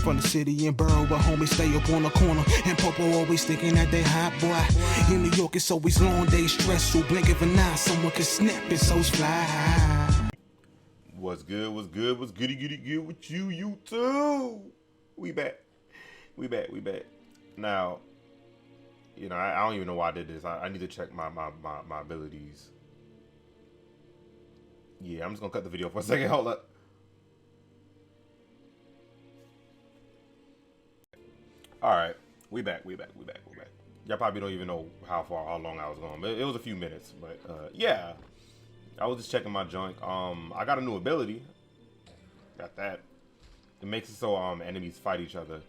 from the city and borough, but homies stay up on the corner. And Popo always thinking that they hot, boy. In New York, it's always long days, stressful. Blink of an eye, someone can snap it, so's fly. What's good? What's good? What's goody goody good with you? You too. We back. We back. Now, you know, I don't even know why I did this. I need to check my abilities. Yeah, I'm just gonna cut the video for a second. Hold up. All right, we back. Y'all probably don't even know how long I was gone, but it was a few minutes. But yeah, I was just checking my joint. I got a new ability. Got that. It makes it so enemies fight each other.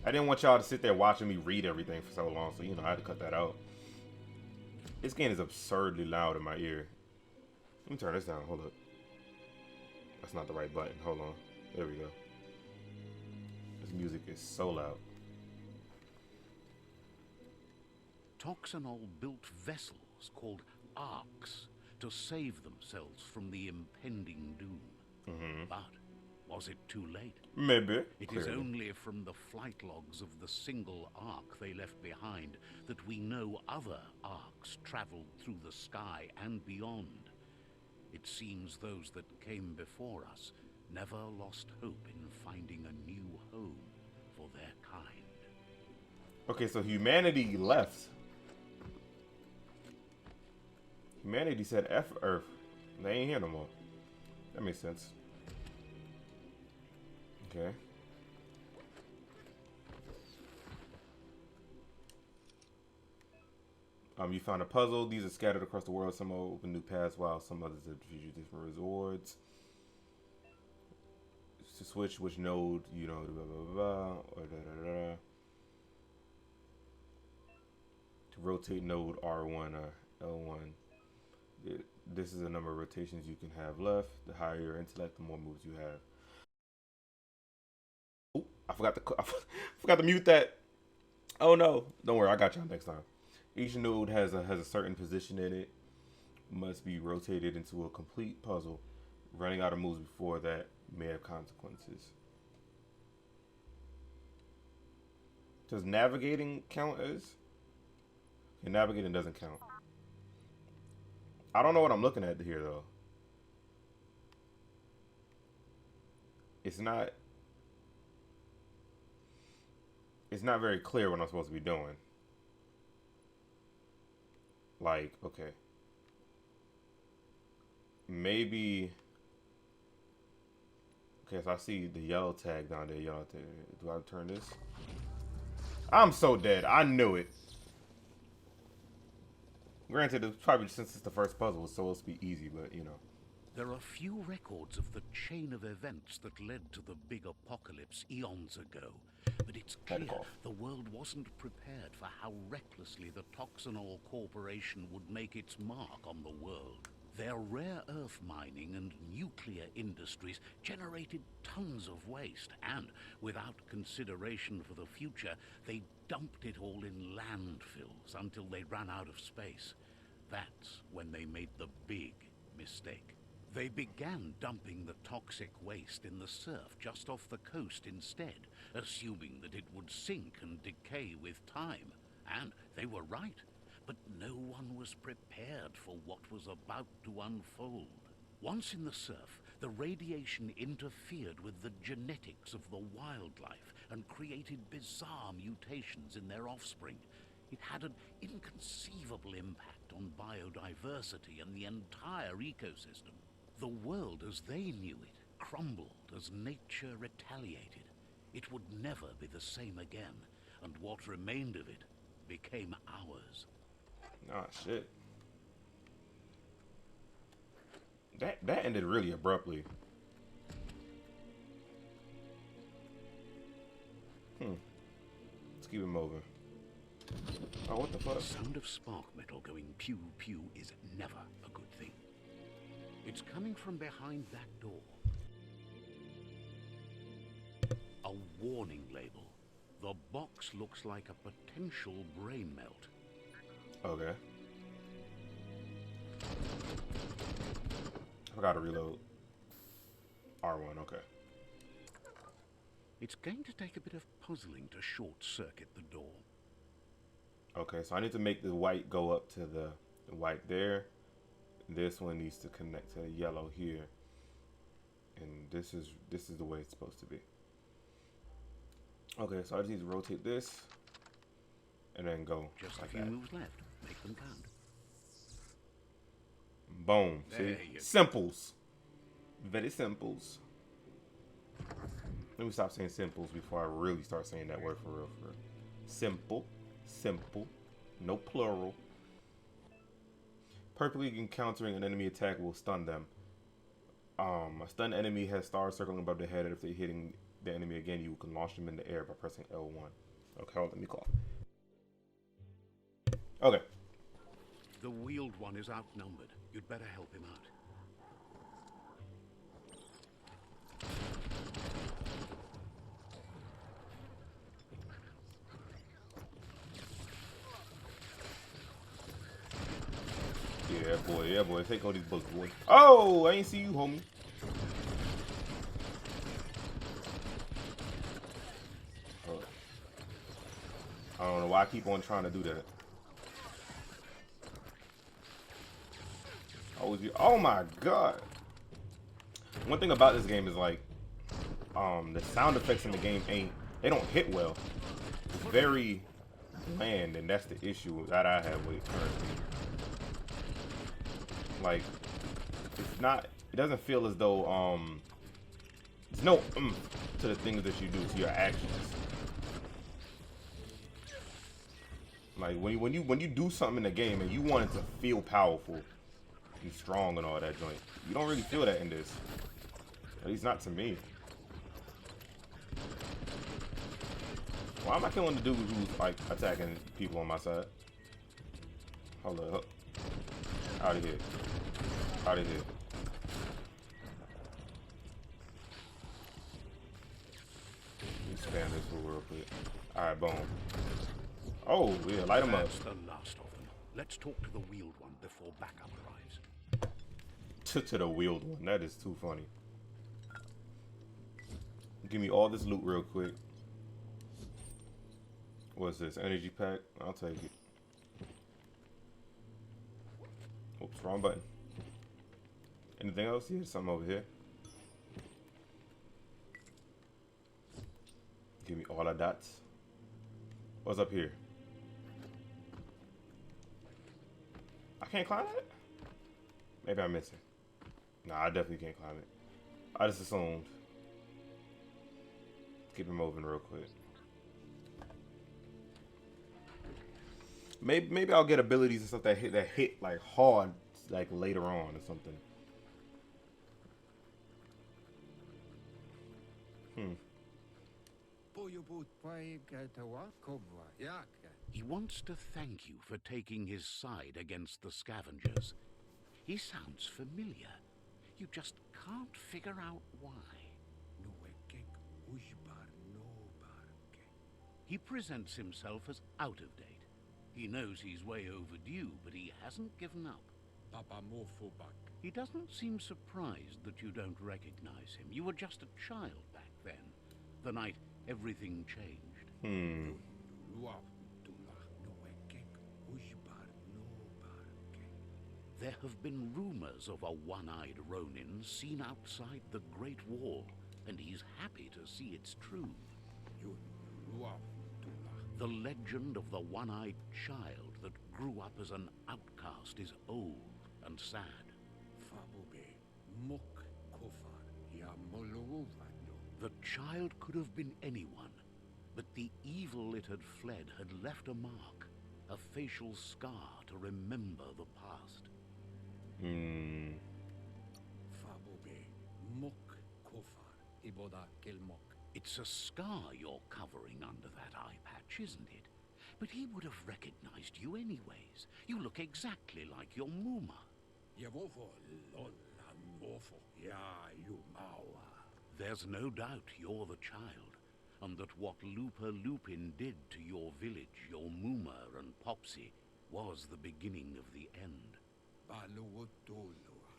I didn't want y'all to sit there watching me read everything for so long, so you know I had to cut that out. This game is absurdly loud in my ear. Let me turn this down. Hold up. That's not the right button. Hold on. There we go. This music is so loud. Toxanol built vessels called arks to save themselves from the impending doom. But was it too late? Maybe. It is only from the flight logs of the single ark they left behind that we know other arks traveled through the sky and beyond. It seems those that came before us never lost hope in finding a new home for their kind. Okay, so humanity left. Humanity said F Earth. They ain't here no more. That makes sense. Okay. You found a puzzle. These are scattered across the world. Some will open new paths, while some others have featured different rewards. To switch which node, you know, blah blah blah, or da da da. To rotate node R1 or L1. This is the number of rotations you can have left. The higher your intellect, the more moves you have. Oh, I forgot to mute that. Oh no! Don't worry, I got y'all next time. Each node has a certain position in it. Must be rotated into a complete puzzle. Running out of moves before that may have consequences. Does navigating count as? Okay, navigating doesn't count. I don't know what I'm looking at here though. It's not very clear what I'm supposed to be doing. Like, okay. Maybe. Okay, so I see the yellow tag down there. Yellow tag. Do I turn this? I'm so dead. I knew it. Granted, it's probably since it's the first puzzle, it's supposed to be easy, but you know. There are few records of the chain of events that led to the big apocalypse eons ago, but it's clear the world wasn't prepared for how recklessly the Toxanol Corporation would make its mark on the world. Their rare earth mining and nuclear industries generated tons of waste, and without consideration for the future, they dumped it all in landfills until they ran out of space. That's when they made the big mistake. They began dumping the toxic waste in the surf just off the coast instead, assuming that it would sink and decay with time. And they were right. But no one was prepared for what was about to unfold. Once in the surf, the radiation interfered with the genetics of the wildlife and created bizarre mutations in their offspring. It had an inconceivable impact on biodiversity and the entire ecosystem. The world as they knew it crumbled as nature retaliated. It would never be the same again, and what remained of it became ours. Ah, shit. That ended really abruptly. Let's keep it moving. Oh, what the fuck? The sound of spark metal going pew pew is never a good thing. It's coming from behind that door. A warning label. The box looks like a potential brain melt. Okay. I forgot to reload. R1, okay. It's going to take a bit of puzzling to short-circuit the door. Okay, so I need to make the white go up to the white there. This one needs to connect to the yellow here. And this is the way it's supposed to be. Okay, so I just need to rotate this and then go Just like a few that. moves left. Make them count. Boom. There See? you go. Simples. Very simples. Let me stop saying simples before I really start saying that word for real, for real. Simple. Simple. No plural. Perfectly encountering an enemy attack will stun them. A stunned enemy has stars circling above their head, and if they're hitting the enemy again, you can launch them in the air by pressing L1. Okay, hold on, let me cough. Okay. The wheeled one is outnumbered. You'd better help him out. Yeah, boy. Take all these bullets, boy. Oh, I ain't see you, homie. Oh. I don't know why I keep on trying to do that. Oh my god. One thing about this game is like, the sound effects in the game they don't hit well. It's very bland, and that's the issue that I have with it currently. Like, it doesn't feel as though, there's no to the things that you do, to your actions. Like, when you do something in the game and you want it to feel powerful and strong and all that joint, you don't really feel that in this. At least not to me. Why am I killing the dude who's like attacking people on my side? Hold up. Out of here. Out of here. Let me spam this real quick. Alright, boom. Oh, yeah, light him up. That's the last of them. Let's talk to the wheeled one before backup arrives. To the wheeled one. That is too funny. Give me all this loot real quick. What's this? Energy pack? I'll take it. Oops, wrong button. Anything else? Yeah, something over here. Give me all of that. What's up here? I can't climb it? Maybe I'm missing. Nah, I definitely can't climb it. I just assumed. Keep it moving real quick. Maybe I'll get abilities and stuff that hit like hard like later on or something. He wants to thank you for taking his side against the scavengers. He sounds familiar. You just can't figure out why. He presents himself as out of date. He knows he's way overdue, but he hasn't given up. He doesn't seem surprised that you don't recognize him. You were just a child back then, the night everything changed. There have been rumors of a one-eyed Ronin seen outside the Great Wall, and he's happy to see it's true. The legend of the one-eyed child that grew up as an outcast is old and sad. The child could have been anyone, but the evil it had fled had left a mark, a facial scar to remember the past. It's a scar you're covering under that eye patch, isn't it? But he would have recognized you anyways. You look exactly like your Muma. There's no doubt you're the child, and that what Looper Lupin did to your village, your Muma and Popsy, was the beginning of the end.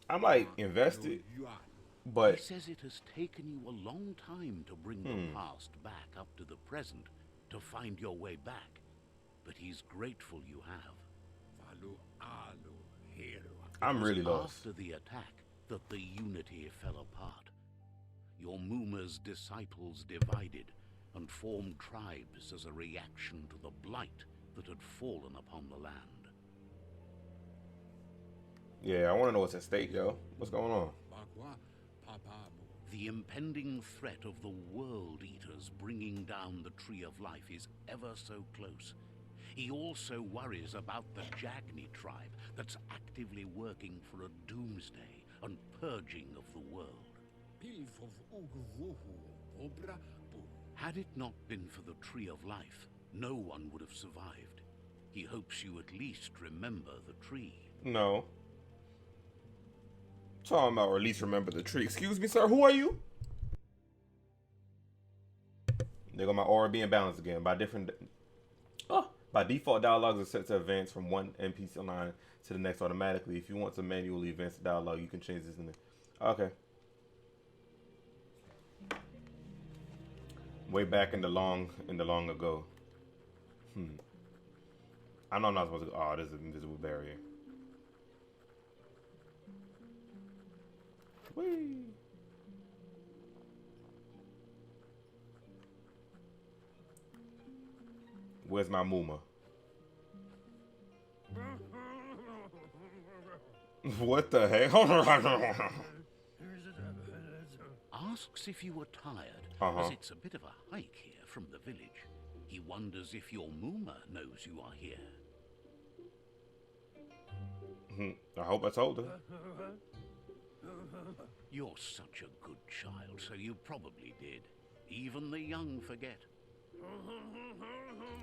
I'm like invested. But He says it has taken you a long time to bring the past back up to the present, to find your way back. But he's grateful you have. I'm really It was lost. after the attack that the Unity fell apart. Your Muma's disciples divided and formed tribes as a reaction to the blight that had fallen upon the land. Yeah, I want to know what's at stake, yo. What's going on? The impending threat of the World Eaters bringing down the Tree of Life is ever so close. He also worries about the Jagni tribe that's actively working for a doomsday and purging of the world. Had it not been for the Tree of Life, no one would have survived. He hopes you at least remember the tree. No. Talking about, or at least remember the tree. Excuse me, sir. Who are you? There go my aura being balanced again. By default, dialogues are set to advance from one NPC line to the next automatically. If you want to manually advance the dialogue, you can change this in the... Okay. Way back in the long ago. I know I'm not supposed to... Oh, there's an invisible barrier. Whee! Where's my Muma? What the heck? Asks if you were tired, as it's a bit of a hike here from the village. He wonders if your Muma knows you are here. I hope I told her. You're such a good child, so you probably did. Even the young forget.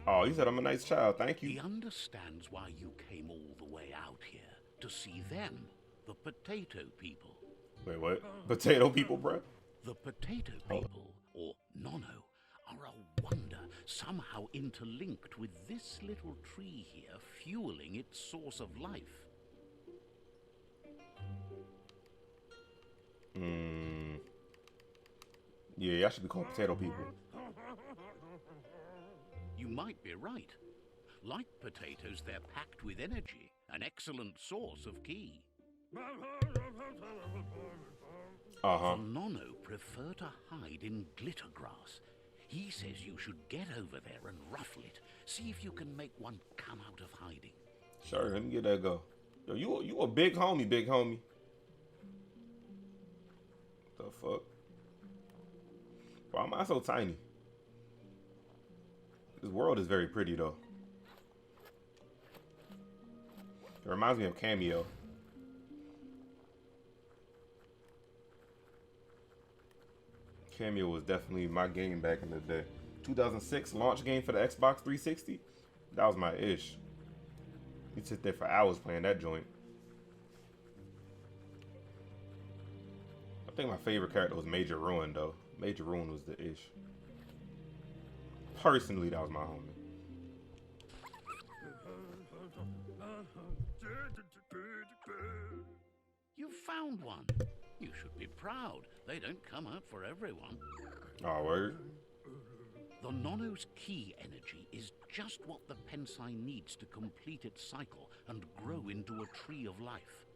Oh, you said I'm a nice child. Thank He you. understands why you came all the way out here, to see them, the potato people. Wait, what? Potato people, bruh? The potato people, or Nono, are a wonder, somehow interlinked with this little tree here, fueling its source of life. Yeah, I should be called potato people. You might be right. Like potatoes, they're packed with energy, an excellent source of ki. The Nono prefer to hide in glitter grass. He says you should get over there and ruffle it. See if you can make one come out of hiding. Sure, let me get that go. Yo, you a big homie, big homie. The fuck? Why am I so tiny? This world is very pretty, though. It reminds me of Cameo. Cameo was definitely my game back in the day. 2006 launch game for the Xbox 360. That was my ish. You'd sit there for hours playing that joint. I think my favorite character was Major Ruin, though. Major Ruin was the ish. Personally, that was my homie. You found one. You should be proud. They don't come out for everyone. Oh, word? The Nono's ki energy is just what the Pensai needs to complete its cycle and grow into a tree of life.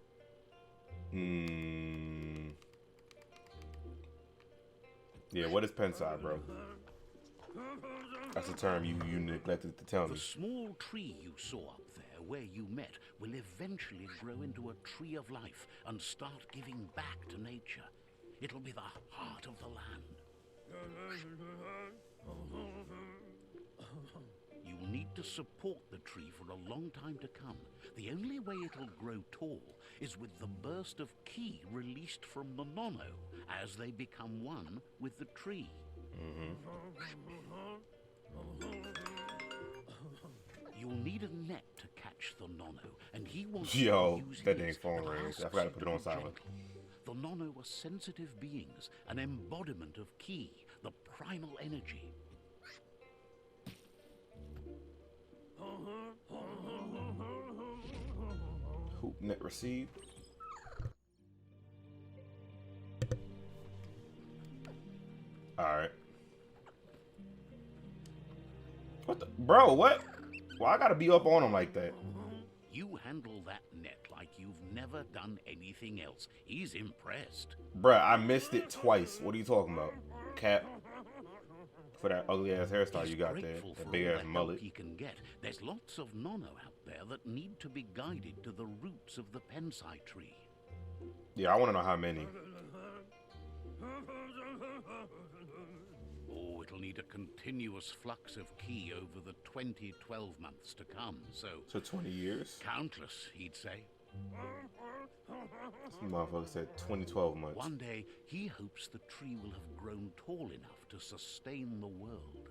Yeah, what is Pensai, bro? That's a term you neglected to tell me. The small tree you saw up there where you met will eventually grow into a tree of life and start giving back to nature. It'll be the heart of the land. You'll need to support the tree for a long time to come. The only way it'll grow tall is with the burst of ki released from the Nono as they become one with the tree. You'll need a net to catch the Nono, and he wants Yo, to use that his, dang phone but rings. I asks forgot to you put it on be silent. gentle. The Nono are sensitive beings, an embodiment of ki, the primal energy. Hoop net received. What the, bro? What? Why I gotta be up on him like that? You handle that net like you've never done anything else. He's impressed. Bruh, I missed it twice. What are you talking about? Cap. For that ugly ass hairstyle He's you got there. grateful That for big all ass the mullet. help he can get. There's lots of nono out there that need to be guided to the roots of the pensai tree. Yeah, I wanna know how many. Oh, it'll need a continuous flux of ki over the 12 months to come, so... So 20 years? Countless, he'd say. This motherfucker said 2012 months. One day, he hopes the tree will have grown tall enough to sustain the world.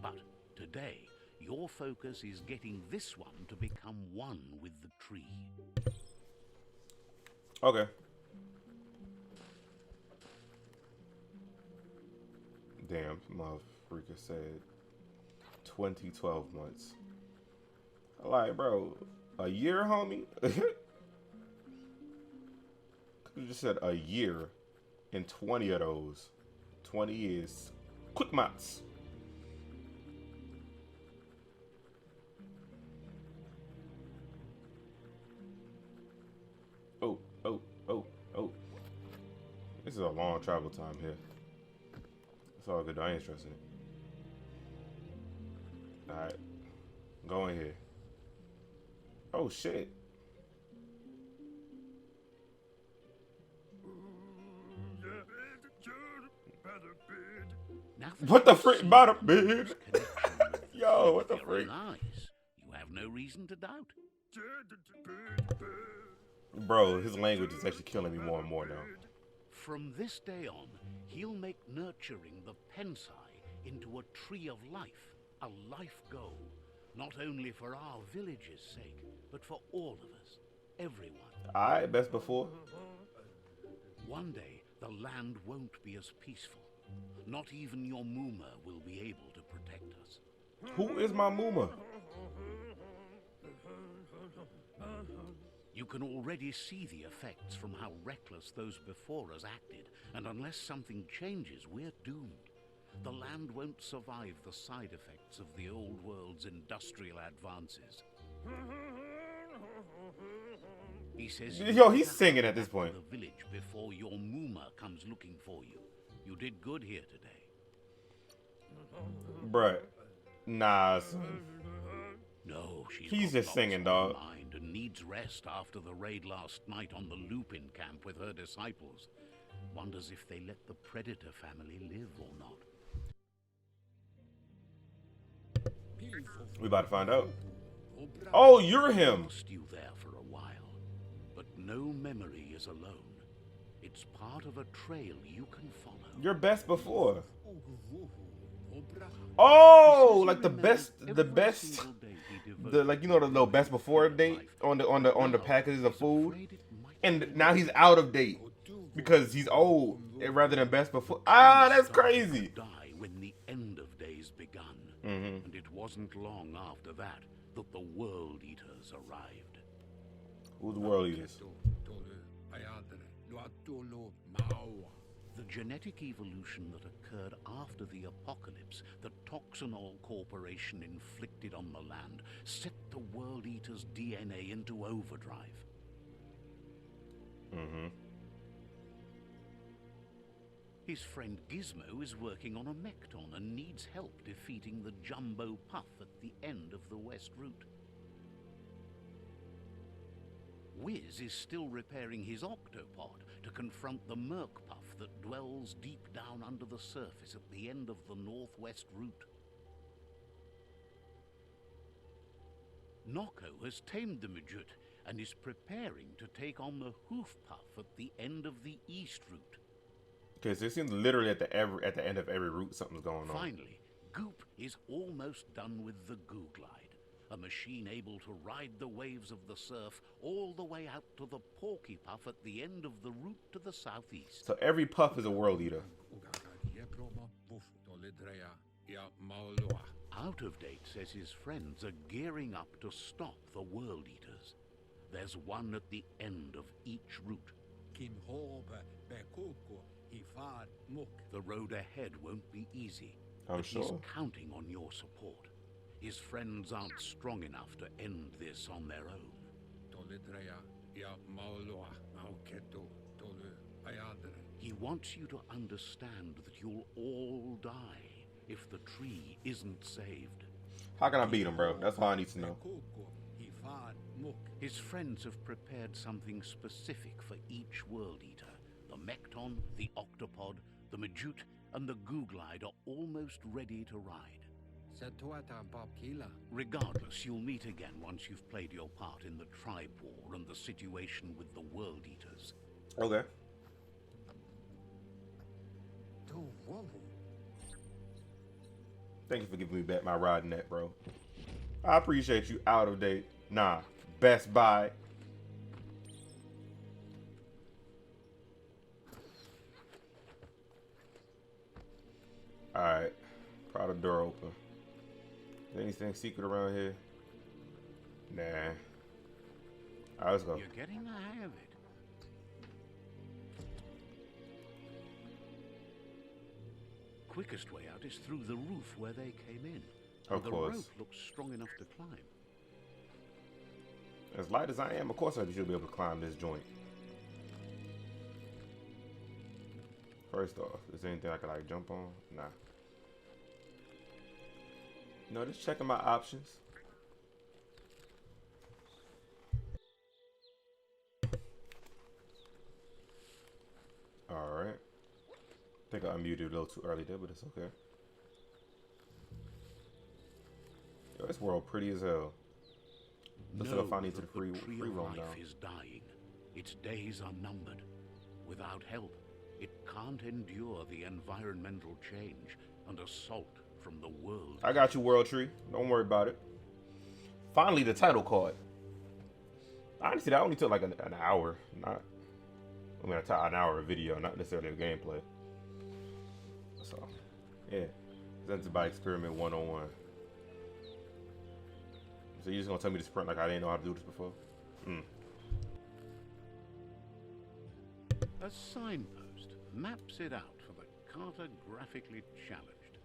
But today, your focus is getting this one to become one with the tree. Okay. Damn, motherfucker said 2012 months. Like, bro, a year, homie? You just said a year and 20 of those. 20 years. Quick maths. Oh, oh, oh, oh. This is a long travel time here. It's all good. I ain't stressing it. Alright. Go in here. Oh, shit. What the frick about a bid? Yo, what the frick? You have no reason to doubt. Bro, his language is actually killing me more and more now. From this day on, he'll make nurturing the pensai into a tree of life, a life goal. Not only for our village's sake, but for all of us, everyone. Alright, best before. One day, the land won't be as peaceful. Not even your Muma will be able to protect us. Who is my Muma? You can already see the effects from how reckless those before us acted, and unless something changes, we're doomed. The land won't survive the side effects of the old world's industrial advances. He says, Yo, he's singing at this point. The village before your Muma comes looking for you. You did good here today. Bruh. Nah, son. No, He's just singing, dog. Mind and needs rest after the raid last night on the Lupin camp with her disciples. Wonders if they let the Predator family live or not. We about to find out. Oh, you're him. Lost you there for a while, but no memory is alone. It's part of a trail you can follow. Your best before. Oh, like the best, like, you know, the little best before date on the packages of food, and now he's out of date because he's old rather than best before. Ah, that's crazy. Die when the end of days begun, and it wasn't long after that the World Eaters arrived. Who's the World Eaters? The genetic evolution that occurred after the apocalypse that Toxanol Corporation inflicted on the land set the World Eater's DNA into overdrive. His friend Gizmo is working on a Mekton and needs help defeating the Jumbo Puff at the end of the West Route. Wiz is still repairing his octopod to confront the Merc Puff that dwells deep down under the surface at the end of the Northwest Route. Nocco has tamed the Midget and is preparing to take on the Hoof Puff at the end of the East Route. Okay, so it seems literally at the end of every route something's going on. Finally, Goop is almost done with the Goo Glide, a machine able to ride the waves of the surf all the way out to the Porky Puff at the end of the route to the southeast. So every puff is a World Eater. Out of Date says his friends are gearing up to stop the World Eaters. There's one at the end of each route. The road ahead won't be easy. I'm but he's sure. counting on your support. His friends aren't strong enough to end this on their own. He wants you to understand that you'll all die if the tree isn't saved. How can I beat him, bro? That's all I need to know. His friends have prepared something specific for each World Eater. The Mekton, the Octopod, the Majute, and the Googlide are almost ready to ride. Regardless, you'll meet again once you've played your part in the tribe war and the situation with the World Eaters. Okay. Thank you for giving me back my ride net, bro. I appreciate you. Out of date. Nah. Best Buy. Alright. Pry the door open. Is there anything secret around here? Nah. Alright, let's go. You're getting the hang of it. Quickest way out is through the roof where they came in. Of The course. rope looks strong enough to climb. As light as I am, of course I should be able to climb this joint. First off, is there anything I can like jump on? Nah. No, just checking my options. Alright. I think I unmuted a little too early there, but it's okay. Yo, this world pretty as hell. Looks like I finally to the free tree of roam life now. is dying. Its days are numbered. Without help, it can't endure the environmental change and assault from the world. I got you, World Tree. Don't worry about it. Finally, the title card. Honestly, that only took like an hour. Not, I mean, an hour of video, not necessarily a gameplay. So, yeah. That's about Experiment 101. So you're just gonna tell me to sprint like I didn't know how to do this before? A signpost maps it out for the cartographically challenged.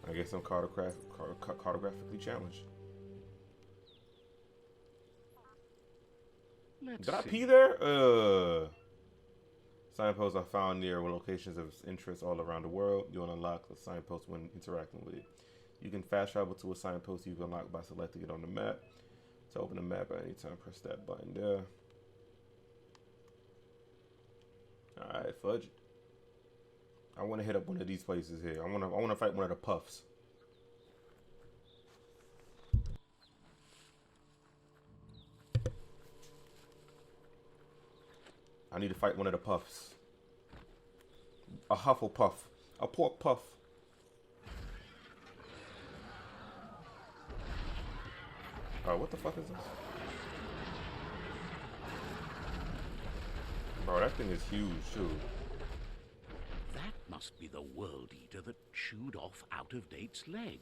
I guess I'm cartographically challenged. Let's Did I see. pee there? Signposts are found near locations of interest all around the world. You'll unlock the signpost when interacting with it. You can fast travel to a signpost you can unlock by selecting it on the map. To open the map at any time, press that button there. Alright, fudge. I want to hit up one of these places here. I want to fight one of the puffs. I need to fight one of the puffs. A Hufflepuff. A pork puff. Oh, what the fuck is this? Bro, that thing is huge, too. That must be the World Eater that chewed off Out of Date's leg.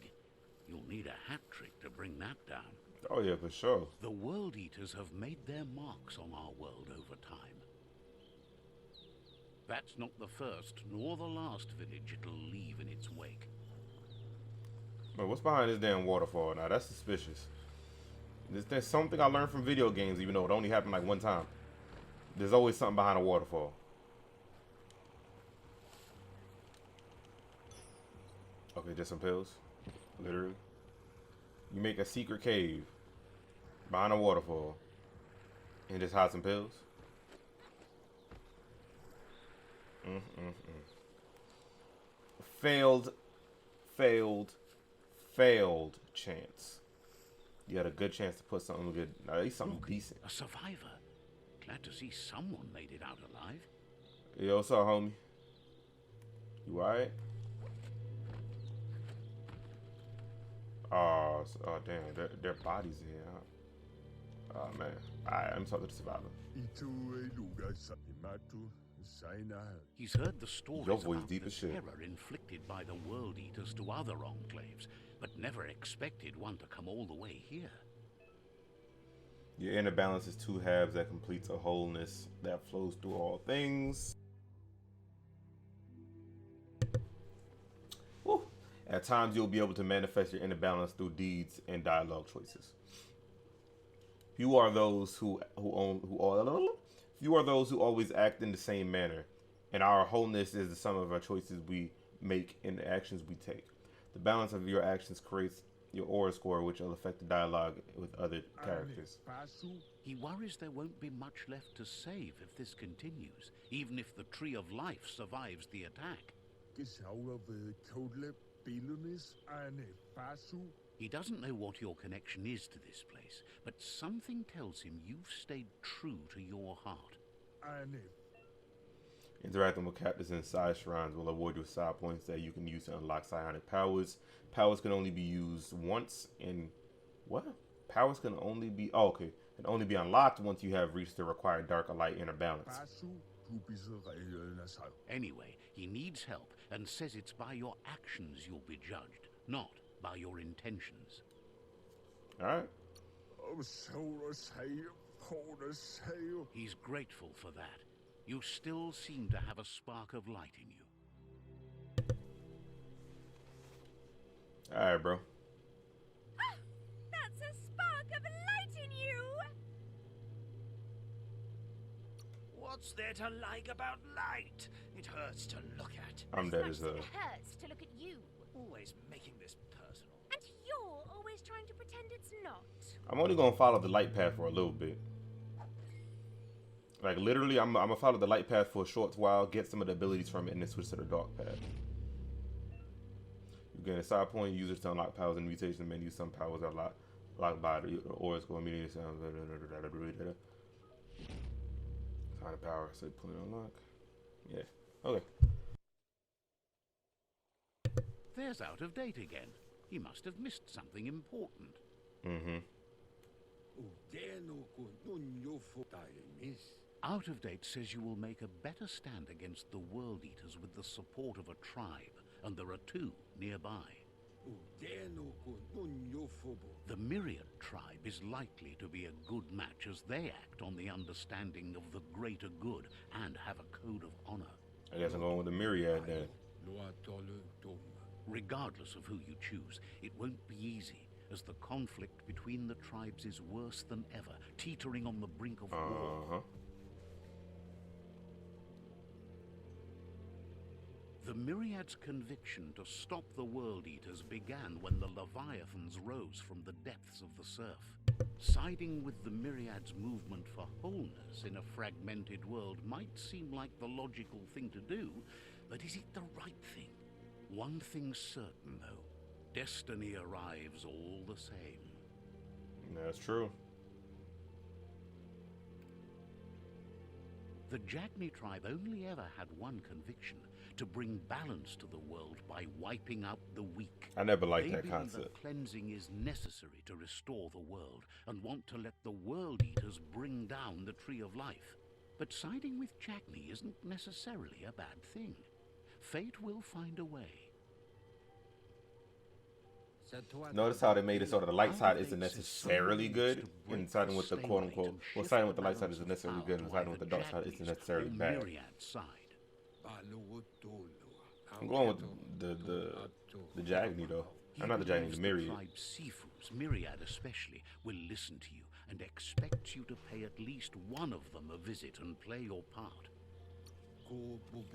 You'll need a hat trick to bring that down. Oh, yeah, for sure. The World Eaters have made their marks on our world over time. That's not the first nor the last village it'll leave in its wake. Bro, what's behind this damn waterfall now? That's suspicious. There's something I learned from video games, even though it only happened like one time. There's always something behind a waterfall. Okay, just some pills. Literally. You make a secret cave behind a waterfall and just hide some pills. Failed chance. You had a good chance to put something good, at least something Look, decent. a survivor. Glad to see someone made it out alive. Yo, what's up, homie? You alright? Oh, damn, their bodies in here. Huh? Oh man. Alright, I'm talking to the survivor. He's heard the stories Your voice about deep the as shit. terror inflicted by the World Eaters to other enclaves, but never expected one to come all the way here. Your inner balance is two halves that completes a wholeness that flows through all things. At times, you'll be able to manifest your inner balance through deeds and dialogue choices. Few are those few are those who always act in the same manner, and our wholeness is the sum of our choices we make and the actions we take. The balance of your actions creates your aura score, which will affect the dialogue with other characters. He worries there won't be much left to save if this continues, even if the Tree of Life survives the attack. He doesn't know what your connection is to this place, but something tells him you've stayed true to your heart. Interacting with captives in side shrines will award you side points that you can use to unlock psionic powers. Powers can only be used once in... What? Powers can only be... Oh, okay. Can only be unlocked once you have reached the required dark or light inner balance. Anyway, he needs help and says it's by your actions you'll be judged, not by your intentions. Alright. He's grateful for that. You still seem to have a spark of light in you. Alright, bro. That's a spark of light in you! What's there to like about light? It hurts to look at. I'm dead As as much hell. as it hurts to look at you. Always making this personal. And you're always trying to pretend it's not. I'm only gonna follow the light path for a little bit. Like, literally, I'm gonna follow the light path for a short while, get some of the abilities from it, and then switch to the dark path. You gain a side point, users to unlock powers and mutations menu. Some powers are locked by the aura score immediately. Sign of power, say point unlock. Yeah, okay. There's Out of Date again. He must have missed something important. Mm-hmm. Out of Date says you will make a better stand against the World Eaters with the support of a tribe, and there are two nearby. The Myriad tribe is likely to be a good match as they act on the understanding of the greater good and have a code of honor. I guess I'm going with the Myriad then. Regardless of who you choose, it won't be easy, as the conflict between the tribes is worse than ever, teetering on the brink of war. The Myriad's conviction to stop the World Eaters began when the Leviathans rose from the depths of the surf. Siding with the Myriad's movement for wholeness in a fragmented world might seem like the logical thing to do, but is it the right thing? One thing's certain, though. Destiny arrives all the same. That's true. The Jagni tribe only ever had one conviction: to bring balance to the world by wiping out the weak. I never liked that They concept. believe that cleansing is necessary to restore the world, and want to let the World Eaters bring down the Tree of Life. But siding with Jagni isn't necessarily a bad thing. Fate will find a way. Notice how they made it so that the light side isn't necessarily good, and siding with the quote-unquote, well, siding with the light side isn't necessarily good, and siding with the dark side isn't necessarily bad. I'm going with the Jagni though. I'm not the Jagni, the Myriad. Sifus, Myriad especially, will listen to you and expects you to pay at least one of them a visit and play your part.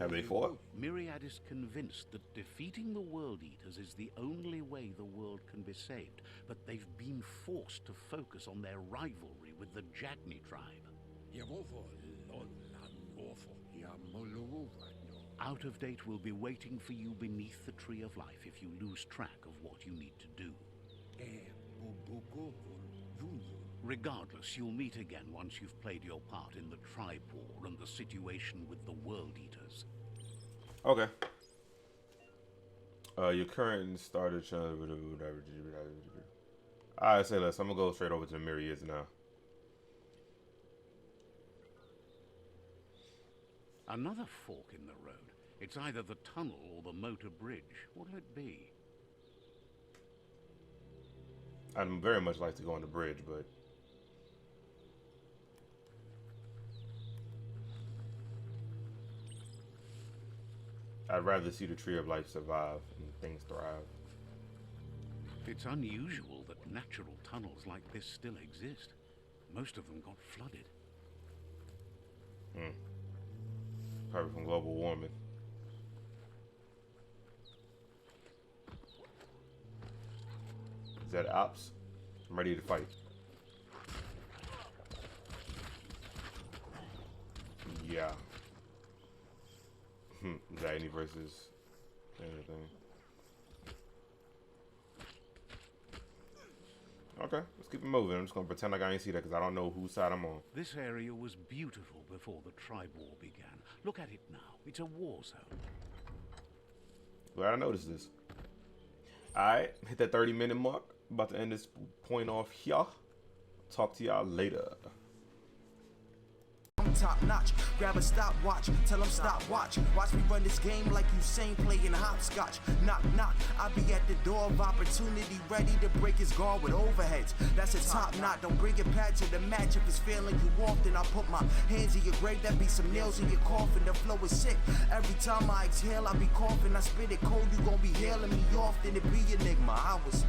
Have they fought? Myriad is convinced that defeating the World Eaters is the only way the world can be saved, but they've been forced to focus on their rivalry with the Jagni tribe. Out of Date will be waiting for you beneath the Tree of Life if you lose track of what you need to do. Regardless, you'll meet again once you've played your part in the tribe war and the situation with the World Eaters. Okay. Your current started. Alright, say less. I'm gonna go straight over to the Myriads now. Another fork in the road. It's either the tunnel or the motor bridge. What'll it be? I'd very much like to go on the bridge, but I'd rather see the Tree of Life survive and things thrive. It's unusual that natural tunnels like this still exist. Most of them got flooded. Probably from global warming. Is that ops? I'm ready to fight. Yeah. Is that any versus anything? Okay, let's keep it moving. I'm just gonna pretend like I ain't see that because I don't know whose side I'm on. This area was beautiful before the tribe war began. Look at it now. It's a war zone. Glad I noticed this. Alright, hit that 30-minute mark. About to end this point off here. Talk to y'all later. I'm top notch, grab a stopwatch, tell them stop watch. Watch me run this game like Usain playing hopscotch. Knock, knock, I be at the door of opportunity, ready to break his guard with overheads. That's a top knot, don't bring your pad to the match. If it's failing you off, then I'll put my hands in your grave. That be some nails in your coffin, the flow is sick. Every time I exhale, I be coughing, I spit it cold, you gon' be hailing me off, then it be enigma. I was